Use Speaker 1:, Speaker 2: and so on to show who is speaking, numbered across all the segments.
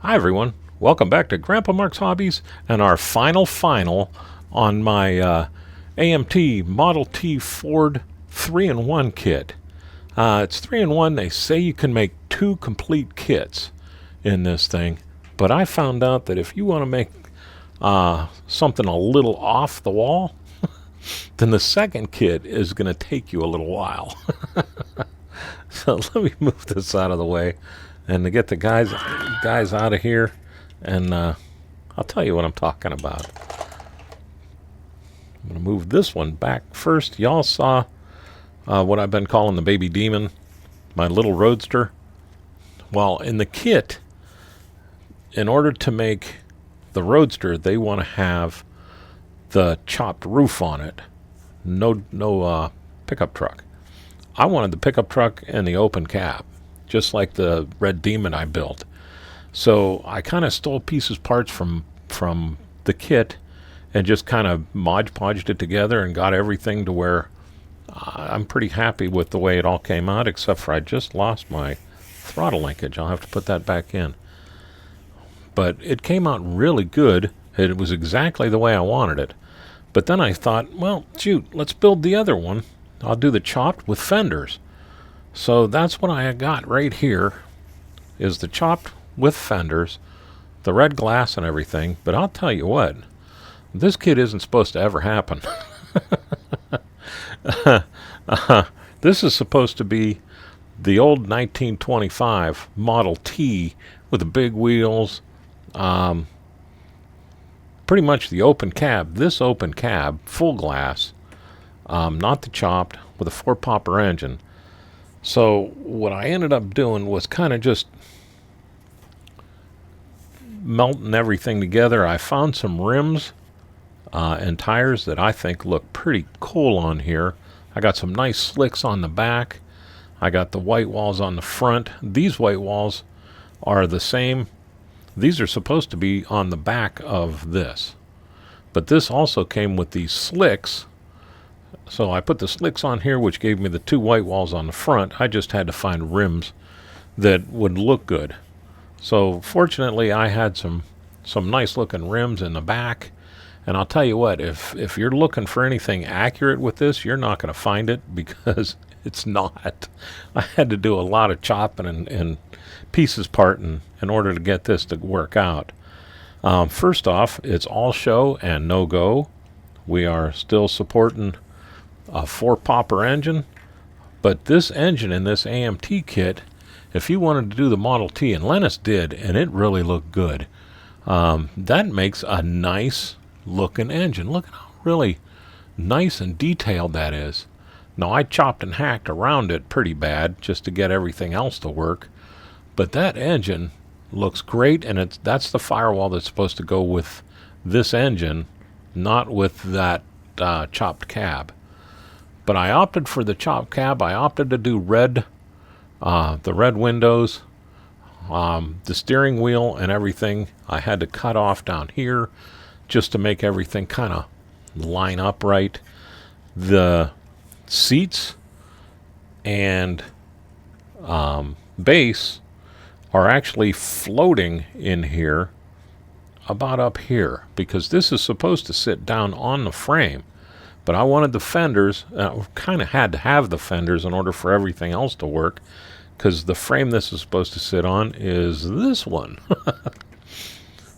Speaker 1: Hi everyone, welcome back to Grandpa Mark's Hobbies and our final on my AMT Model T-Ford 3-in-1 kit. It's 3-in-1. They say you can make 2 complete kits in this thing, but I found out that if you want to make something a little off the wall, then the second kit is going to take you a little while. So let me move this out of the way and to get the guys out of here, and I'll tell you what I'm talking about. I'm going to move this one back first. Y'all saw what I've been calling the baby demon, my little Roadster. Well, in the kit, in order to make the Roadster, they want to have the chopped roof on it. No pickup truck. I wanted the pickup truck and the open cab, just like the red demon I built. So I kind of stole parts from the kit and just kind of Mod Podged it together and got everything to where I'm pretty happy with the way it all came out, except for I just lost my throttle linkage. I'll have to put that back in. But it came out really good. It was exactly the way I wanted it. But then I thought, well, shoot, let's build the other one. I'll do the chopped with fenders. So that's what I got right here, is the chopped with fenders, the red glass and everything. But I'll tell you what, this kit isn't supposed to ever happen. This is supposed to be the old 1925 Model T with the big wheels, pretty much the open cab. This open cab, full glass, not the chopped, with a 4-popper engine. So what I ended up doing was kind of just melting everything together. I found some rims and tires that I think look pretty cool on here. I got some nice slicks on the back. I got the white walls on the front. These white walls are the same. These are supposed to be on the back of this. But this also came with these slicks. So I put the slicks on here, which gave me the 2 white walls on the front. I just had to find rims that would look good. So fortunately, I had some nice looking rims in the back. And I'll tell you what, if you're looking for anything accurate with this, you're not going to find it, because it's not. I had to do a lot of chopping and pieces parting in order to get this to work out. First off, it's all show and no go. We are still supporting a 4-popper engine, but this engine in this AMT kit, if you wanted to do the Model T, and Lennis did, and it really looked good, that makes a nice looking engine. Look at how really nice and detailed that is. Now, I chopped and hacked around it pretty bad just to get everything else to work, but that engine looks great, and that's the firewall that's supposed to go with this engine, not with that chopped cab. But I opted for the chopped cab. I opted to do red, the red windows, the steering wheel and everything. I had to cut off down here just to make everything kind of line up right. The seats and base are actually floating in here, about up here, because this is supposed to sit down on the frame. But I wanted the fenders. Kind of had to have the fenders in order for everything else to work, because the frame this is supposed to sit on is this one.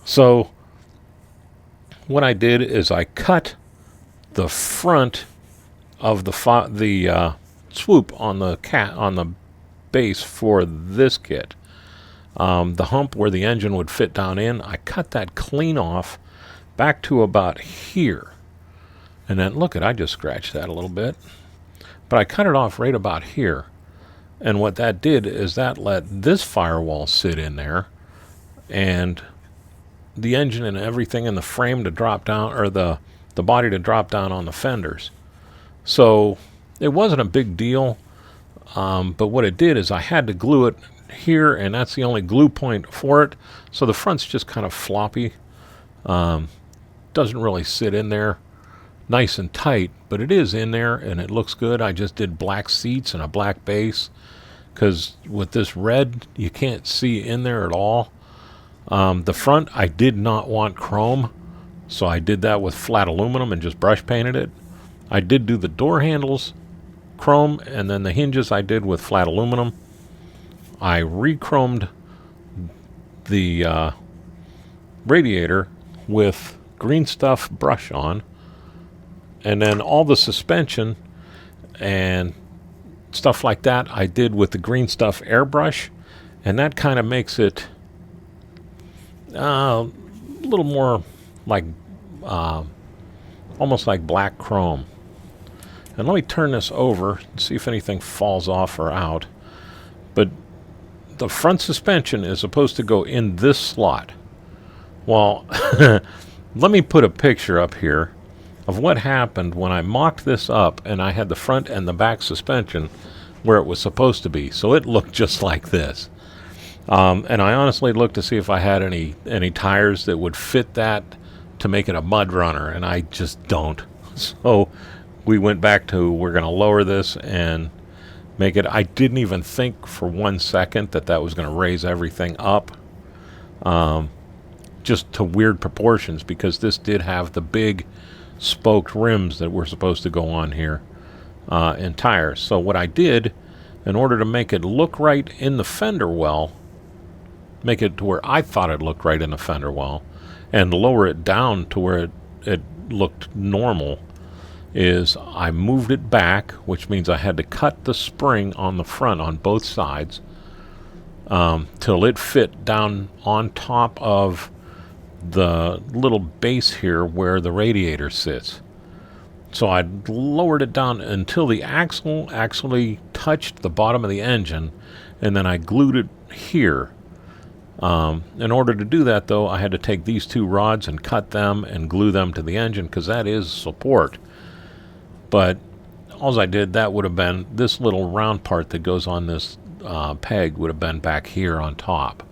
Speaker 1: So what I did is I cut the front of the swoop on the base for this kit. The hump where the engine would fit down in, I cut that clean off back to about here. And then look I just scratched that a little bit. But I cut it off right about here. And what that did is that let this firewall sit in there, and the engine and everything in the frame to drop down, or the body to drop down on the fenders. So it wasn't a big deal. But what it did is I had to glue it here, and that's the only glue point for it. So the front's just kind of floppy. Doesn't really sit in there nice and tight, but it is in there and it looks good. I just did black seats and a black base, because with this red you can't see in there at all. The front, I did not want chrome, so I did that with flat aluminum and just brush painted it. I did do the door handles chrome, and then the hinges I did with flat aluminum. I re-chromed the radiator with green stuff brush on, and then all the suspension and stuff like that I did with the green stuff airbrush, and that kind of makes it a little more like almost like black chrome. And let me turn this over and see if anything falls off or out. But the front suspension is supposed to go in this slot. Well, let me put a picture up here of what happened when I mocked this up and I had the front and the back suspension where it was supposed to be. So it looked just like this. And I honestly looked to see if I had any tires that would fit that to make it a mud runner, and I just don't. So we went back to, we're going to lower this and make it. I didn't even think for 1 second that that was going to raise everything up just to weird proportions, because this did have the big spoked rims that were supposed to go on here in tires. So what I did, in order to make it look right in the fender well, make it to where I thought it looked right in the fender well, and lower it down to where it looked normal, is I moved it back, which means I had to cut the spring on the front on both sides till it fit down on top of the little base here where the radiator sits. So I lowered it down until the axle actually touched the bottom of the engine, and then I glued it here. In order to do that, though, I had to take these two rods and cut them and glue them to the engine, because that is support. But all I did, that would have been this little round part that goes on this peg would have been back here on top,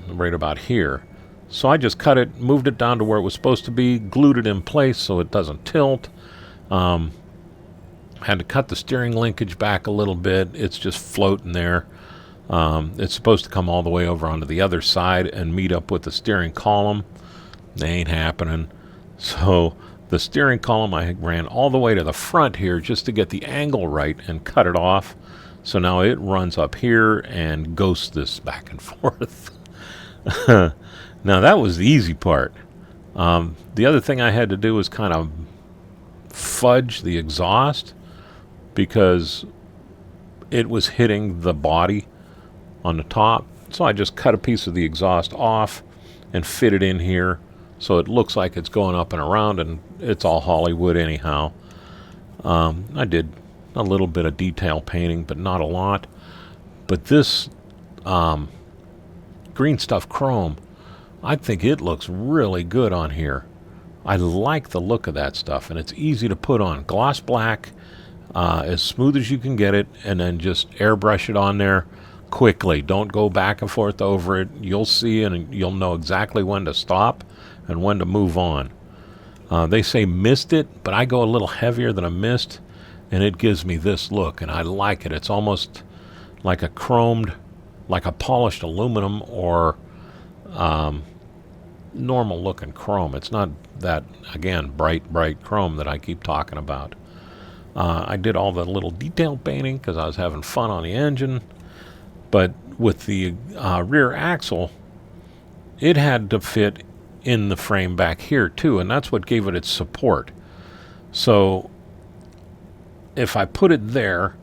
Speaker 1: right about here. So I just cut it, moved it down to where it was supposed to be, glued it in place so it doesn't tilt. Had to cut the steering linkage back a little bit. It's just floating there. It's supposed to come all the way over onto the other side and meet up with the steering column. They ain't happening. So the steering column I ran all the way to the front here just to get the angle right and cut it off. So now it runs up here and ghosts this back and forth. Now that was the easy part. The other thing I had to do was kind of fudge the exhaust, because it was hitting the body on the top. So I just cut a piece of the exhaust off and fit it in here so it looks like it's going up and around, and it's all Hollywood anyhow. I did a little bit of detail painting, but not a lot. But this green stuff chrome, I think it looks really good on here. I like the look of that stuff, and it's easy to put on. Gloss black, as smooth as you can get it, and then just airbrush it on there quickly. Don't go back and forth over it. You'll see, and you'll know exactly when to stop and when to move on. They say mist it, but I go a little heavier than a mist, and it gives me this look, and I like it. It's almost like a chromed, like a polished aluminum or normal looking chrome. It's not that, again, bright chrome that I keep talking about. I did all the little detail painting because I was having fun on the engine. But with the rear axle, it had to fit in the frame back here too, and that's what gave it its support. So if I put it there,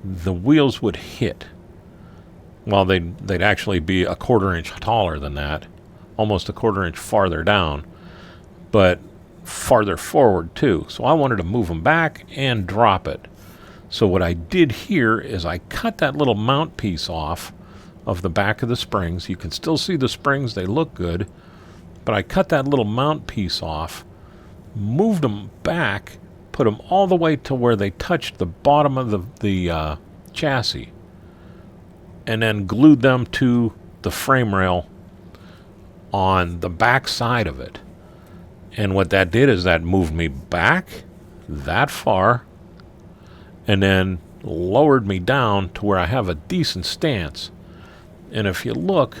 Speaker 1: the wheels would hit. Well, they'd actually be a 1/4 inch taller than that, almost a 1/4 inch farther down, but farther forward too. So I wanted to move them back and drop it. So what I did here is I cut that little mount piece off of the back of the springs. You can still see the springs, they look good, but I cut that little mount piece off, moved them back, put them all the way to where they touched the bottom of the chassis, and then glued them to the frame rail on the back side of it. And what that did is that moved me back that far and then lowered me down to where I have a decent stance. And if you look,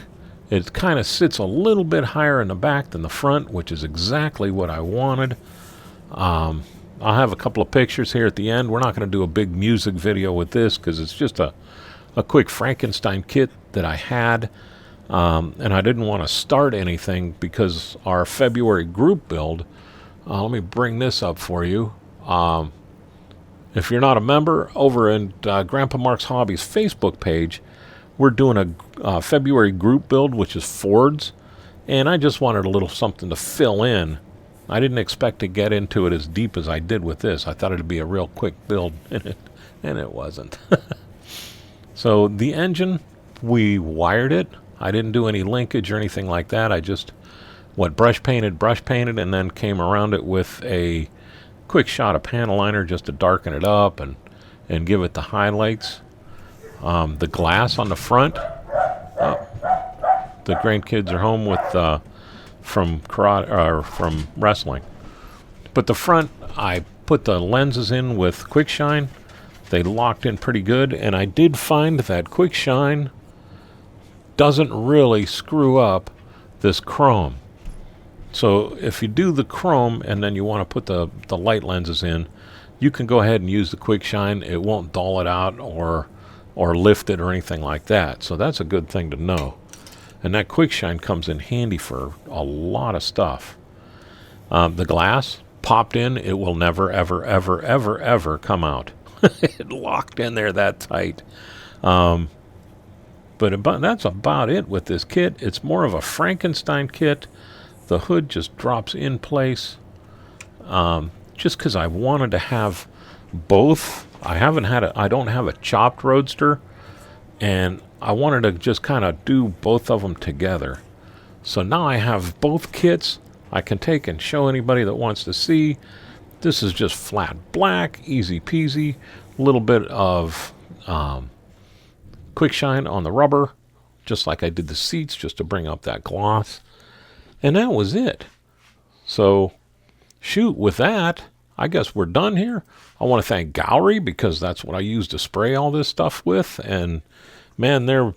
Speaker 1: It kind of sits a little bit higher in the back than the front, which is exactly what I wanted. I'll have a couple of pictures here at the end. We're not going to do a big music video with this because it's just a quick Frankenstein kit that I had. And I didn't want to start anything because our February group build, let me bring this up for you. If you're not a member, over in Grandpa Mark's Hobbies Facebook page, we're doing a February group build, which is Fords, and I just wanted a little something to fill in. I didn't expect to get into it as deep as I did with this. I thought it'd be a real quick build, and it wasn't. So the engine, we wired it. I didn't do any linkage or anything like that. I just brush painted, and then came around it with a quick shot of panel liner just to darken it up and give it the highlights. The glass on the front, the grandkids are home with from karate or from wrestling. But the front, I put the lenses in with quick shine. They locked in pretty good, and I did find that quick shine doesn't really screw up this chrome. So if you do the chrome and then you want to put the light lenses in, you can go ahead and use the quick shine. It won't dull it out or lift it or anything like that. So that's a good thing to know. And that quick shine comes in handy for a lot of stuff. The glass popped in, it will never, ever, ever, ever, ever come out. It locked in there that tight. But that's about it with this kit. It's more of a Frankenstein kit. The hood just drops in place. Just because I wanted to have both. I don't have a chopped Roadster, and I wanted to just kind of do both of them together. So now I have both kits I can take and show anybody that wants to see. This is just flat black, easy peasy, a little bit of quick shine on the rubber, just like I did the seats, just to bring up that gloss. And that was it. So, shoot, with that, I guess we're done here. I want to thank Gowry because that's what I use to spray all this stuff with. And man, their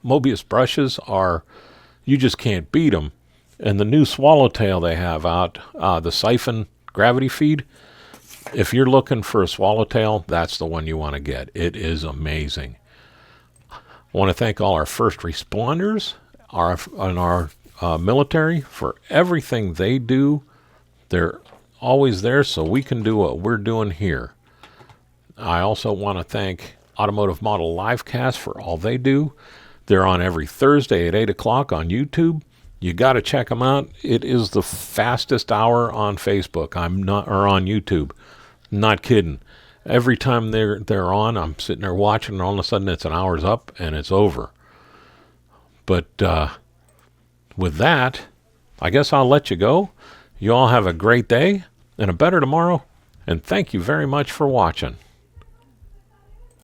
Speaker 1: Mobius brushes are, you just can't beat them. And the new Swallowtail they have out, the Siphon Gravity Feed, if you're looking for a Swallowtail, that's the one you want to get. It is amazing. I want to thank all our first responders, our military, for everything they do. They're always there so we can do what we're doing here. I also want to thank Automotive Model Livecast for all they do. They're on every Thursday at 8 o'clock on YouTube. You got to check them out. It is the fastest hour on Facebook. Or on YouTube. Not kidding. Every time they're on, I'm sitting there watching, and all of a sudden it's an hour's up and it's over. But with that, I guess I'll let you go. You all have a great day and a better tomorrow. And thank you very much for watching.